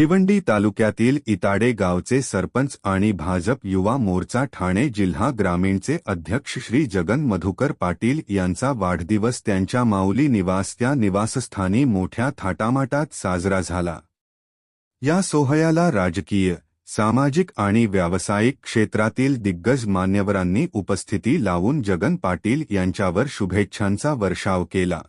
भिवंडी तालुक्यातील इताडे गावचे सरपंच आणि भाजप युवा मोर्चा ठाणे जिल्हा ग्रामीणचे अध्यक्ष श्री जगन मधुकर पाटील यांचा वाढदिवस त्यांच्या माऊली निवास त्या निवासस्थानी मोठ्या थाटामाटात साजरा झाला। या सोहळ्याला राजकीय, सामाजिक आणि व्यावसायिक क्षेत्रातील दिग्गज मान्यवरांनी उपस्थिती लावून जगन पाटील यांच्यावर शुभेच्छांचा वर्षाव केला।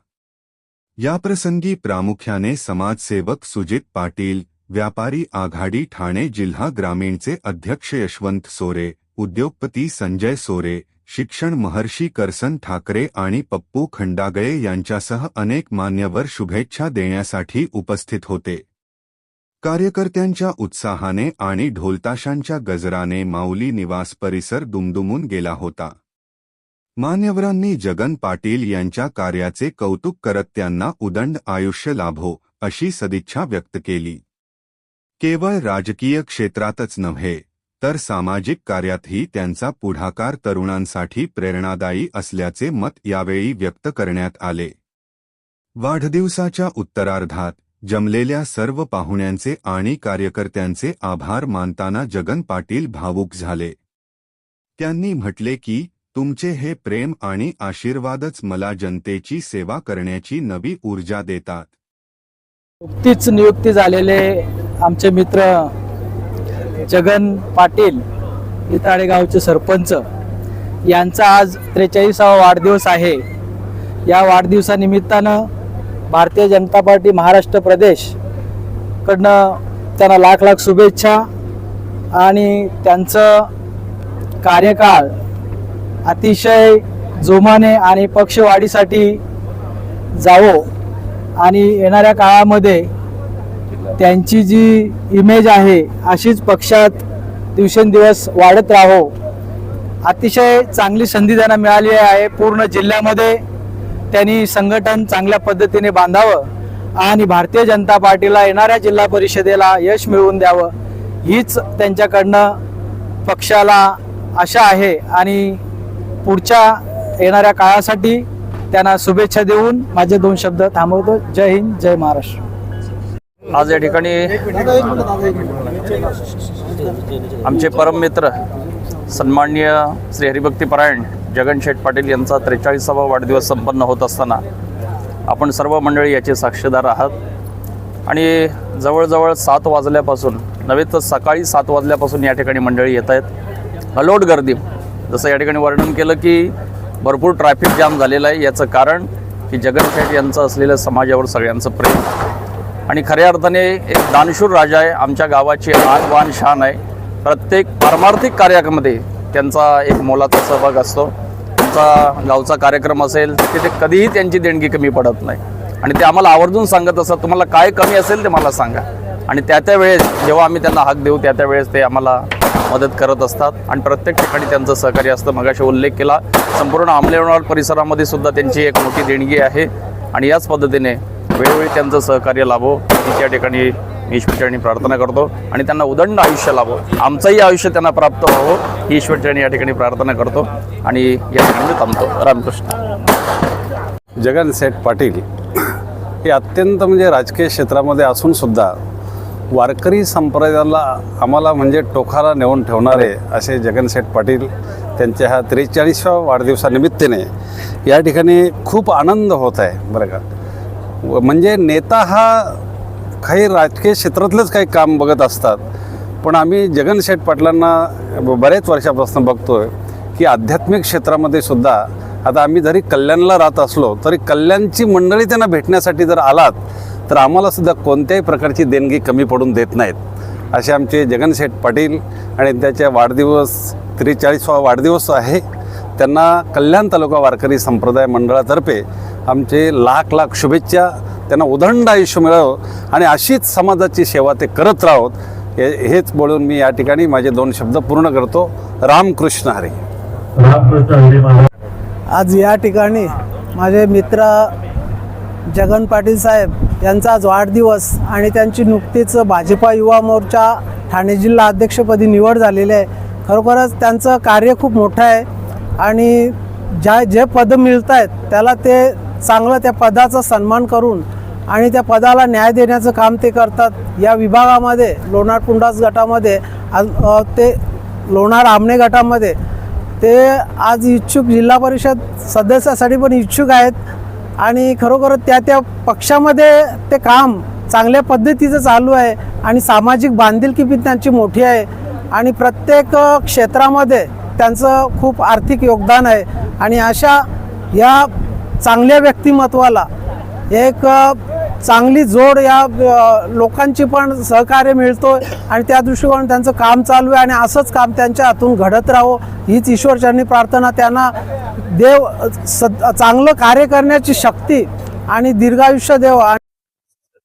याप्रसंगी प्रामुख्याने समाजसेवक सुजित पाटील, व्यापारी आघाडी ठाणे जिल्हा ग्रामीणचे अध्यक्ष यशवंत सोरे, उद्योगपती संजय सोरे, शिक्षण महर्षी करसन ठाकरे आणि पप्पू खंडागळे यांच्यासह अनेक मान्यवर शुभेच्छा देण्यासाठी उपस्थित होते। कार्यकर्त्यांच्या उत्साहाने आणि ढोलताशांच्या गजराने माऊली निवास परिसर दुमदुमून गेला होता। मान्यवरांनी जगन पाटील यांच्या कार्याचे कौतुक करत त्यांना उदंड आयुष्य लाभो अशी सदिच्छा व्यक्त केली। केवळ राजकीय क्षेत्रातच नव्हे तर सामाजिक कार्यातही त्यांचा पुढाकार तरुणांसाठी प्रेरणादायी असल्याचे मत यावेळी व्यक्त करण्यात आले। वाढदिवसाच्या उत्तरार्धात जमलेल्या सर्व पाहुण्यांचे आणि कार्यकर्त्यांचे आभार मानताना जगन पाटील भावुक झाले। त्यांनी म्हटले की तुमचे हे प्रेम आणि आशीर्वादच मला जनतेची सेवा करण्याची नवी ऊर्जा देतात। नुकतीच नियुक्ती झालेले आमचे मित्र जगन पाटील इताडे गावचे सरपंच यांचा आज 43वा वाढदिवस आहे। या वाढदिवसानिमित्तानं भारतीय जनता पार्टी महाराष्ट्र प्रदेश कडनं त्यांना लाख लाख शुभेच्छा आणि त्यांचं कार्यकाळ अतिशय जोमाने आणि पक्षवाढीसाठी जावो आणि येणाऱ्या काळामध्ये त्यांची जी इमेज आहे अशीच पक्षात दिवसेंदिवस वाढत राहो। अतिशय चांगली संधी त्यांना मिळाली आहे। पूर्ण जिल्ह्यामध्ये त्यांनी संघटन चांगल्या पद्धतीने बांधावं आणि भारतीय जनता पार्टीला येणाऱ्या जिल्हा परिषदेला यश मिळवून द्यावं हीच त्यांच्याकडनं पक्षाला आशा आहे आणि पुढच्या येणाऱ्या काळासाठी त्यांना शुभेच्छा देऊन माझे 2 शब्द थांबवतो। जय हिंद, जय महाराष्ट्र। आज या ठिकाणी आमचे परम मित्र सन्माननीय श्री हरिभक्तीपरायण जगन शेठ पाटील यांचा 43वा वाढदिवस संपन्न होत असताना आपण सर्व मंडळी याचे साक्षीदार आहात आणि जवळजवळ 7 वाजल्यापासून नव्हे तर सकाळी 7 वाजल्यापासून या ठिकाणी मंडळी येत आहेत। अलोट गर्दी, जसं या ठिकाणी वर्णन केलं की भरपूर ट्रॅफिक जाम झालेलं आहे। याचं कारण की जगन शेठ यांचं असलेलं समाजावर सगळ्यांचं प्रेम आणि खऱ्या अर्थाने एक दानशूर राजा आहे। आमच्या गावाची आन बान शान आहे। प्रत्येक पारमार्थिक कार्यामध्ये त्यांचा एक मोलाचा सहभाग असतो। त्यांचा गावचा कार्यक्रम असेल तिथे कधीही त्यांची देणगी कमी पडत नाही आणि ते आम्हाला आवर्जून सांगत असतात, तुम्हाला काय कमी असेल ते मला सांगा आणि त्या वेळेस जेव्हा आम्ही त्यांना हाक देऊ त्या वेळेस ते आम्हाला मदत करत असतात आणि प्रत्येक ठिकाणी त्यांचं सहकार्य असतं। मगाशी उल्लेख केला संपूर्ण आंबलेवाड परिसरामध्ये सुद्धा त्यांची एक मोठी देणगी आहे आणि याच पद्धतीने वेळोवेळी त्यांचं सहकार्य लाभो ही त्या ठिकाणी मी ईश्वरचरणी प्रार्थना करतो आणि त्यांना उदंड आयुष्य लाभो, आमचंही आयुष्य त्यांना प्राप्त व्हावं ही ईश्वरचरणी या ठिकाणी प्रार्थना करतो आणि या ठिकाणी मी थांबतो। रामकृष्ण। जगन शेठ पाटील हे अत्यंत म्हणजे राजकीय क्षेत्रामध्ये असून सुद्धा वारकरी संप्रदायाला आम्हाला म्हणजे टोकाला नेऊन ठेवणारे असे जगन शेठ पाटील त्यांच्या ह्या 43व्या वाढदिवसानिमित्ताने या ठिकाणी खूप आनंद होत आहे बरं का। म्हणजे नेता हा काही राजकीय क्षेत्रातलंच काही काम बघत असतात, पण आम्ही जगन शेठ पाटलांना बरेच वर्षापासून बघतोय की आध्यात्मिक क्षेत्रामध्ये सुद्धा आता आम्ही जरी कल्याणला राहत असलो तरी कल्याणची मंडळी त्यांना भेटण्यासाठी जर आलात तर आम्हाला सुद्धा कोणत्याही प्रकारची देणगी कमी पडून देत नाहीत असे आमचे जगन शेठ पाटील आणि त्याच्या वाढदिवस 43वा वाढदिवस आहे। त्यांना कल्याण तालुका वारकरी संप्रदाय मंडळातर्फे आमचे लाख लाख शुभेच्छा। त्यांना उदंड आयुष्य मिळावं आणि अशीच समाजाची सेवा ते करत राहोत हेच बोलून मी या ठिकाणी माझे 2 शब्द पूर्ण करतो। रामकृष्ण हरी। आज या ठिकाणी माझे मित्र जगन पाटील साहेब यांचा आज वाढदिवस आणि त्यांची नुकतीच भाजपा युवा मोर्चा ठाणे जिल्हा अध्यक्षपदी निवड झालेली आहे। खरोखरच त्यांचं कार्य खूप मोठं आहे आणि जे पद मिळत आहेत त्याला ते चांगलं त्या पदाचा सन्मान करून आणि त्या पदाला न्याय देण्याचं काम ते करतात। या विभागामध्ये लोणार पुंडास गटामध्ये ते लोणार आमणे गटामध्ये ते आज इच्छुक जिल्हा परिषद सदस्यासाठी पण इच्छुक आहेत आणि खरोखर त्या पक्षामध्ये ते काम चांगल्या पद्धतीचं चालू आहे आणि सामाजिक बांधिलकी पण त्यांची मोठी आहे आणि प्रत्येक क्षेत्रामध्ये त्यांचं खूप आर्थिक योगदान आहे आणि अशा या चांगल्या व्यक्तिमत्वाला एक चांगली जोड या लोकांची पण सहकार्य मिळतो आणि त्या दृष्टिकोनातून त्यांचं काम चालू आहे आणि असंच काम त्यांच्या हातून घडत राहो हीच ईश्वरचरणी प्रार्थना। त्यांना देव चांगलं कार्य करण्याची शक्ती आणि दीर्घायुष्य देव।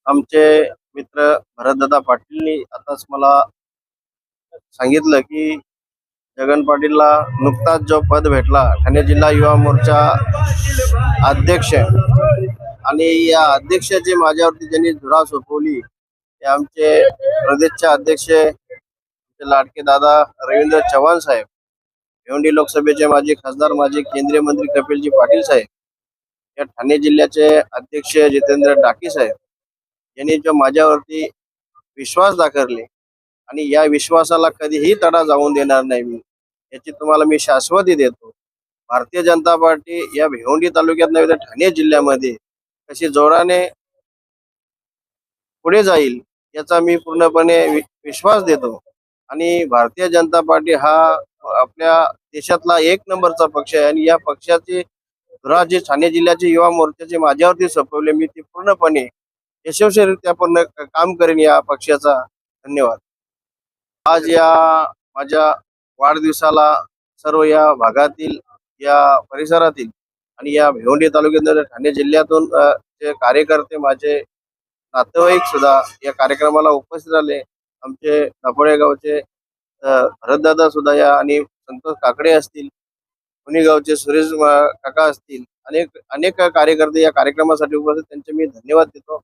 आमचे मित्र भरतदादा पाटीलनी आताच मला सांगितलं की जगन पाटीलला नुकताच जो पद भेटला ठाणे जिल्हा युवा मोर्चा अध्यक्ष आणि या अध्यक्षाची माझ्यावरती ज्यांनी धुरा सोपवली ते आमचे प्रदेशचे अध्यक्ष लाडके दादा रवींद्र चव्हाण साहेब, भिवंडी लोकसभेचे माजी खासदार माजी केंद्रीय मंत्री कपिलजी पाटील साहेब, या ठाणे जिल्ह्याचे अध्यक्ष जितेंद्र डाकी साहेब यांनी जो माझ्यावरती विश्वास दाखवले आणि या विश्वासाला कधीही तडा जाऊन देणार नाही मी याची तुम्हाला मी शाश्वती देतो। भारतीय जनता पार्टी या भिवंडी तालुक्यात नव्हे तर ठाणे जिल्ह्यामध्ये कशी जोराने पुढे जाईल याचा मी पूर्णपणे विश्वास देतो आणि भारतीय जनता पार्टी हा आपल्या देशातला एक नंबरचा पक्ष आहे आणि या पक्षाची धुरा जी ठाणे जिल्ह्याचे युवा मोर्चाचे माझ्यावरती सोपवले मी ती पूर्णपणे यशस्वीरित्या पूर्ण काम करेन या पक्षाचा। धन्यवाद। आज या माझ्या वाढदिवसाला सर्व या भागातील या परिसरातील आणि या भिवंडी तालुक्यातील ठाणे जिल्ह्यातून जे कार्यकर्ते माझे नातेवाईक सुद्धा या कार्यक्रमाला उपस्थित राहिले। आमचे दापोडे गावचे भरतदादा सुद्धा या आणि संतोष काकडे असतील, पुणे गावचे सुरेश काका असतील, अनेक कार्यकर्ते या कार्यक्रमासाठी उपस्थित त्यांचे मी धन्यवाद देतो।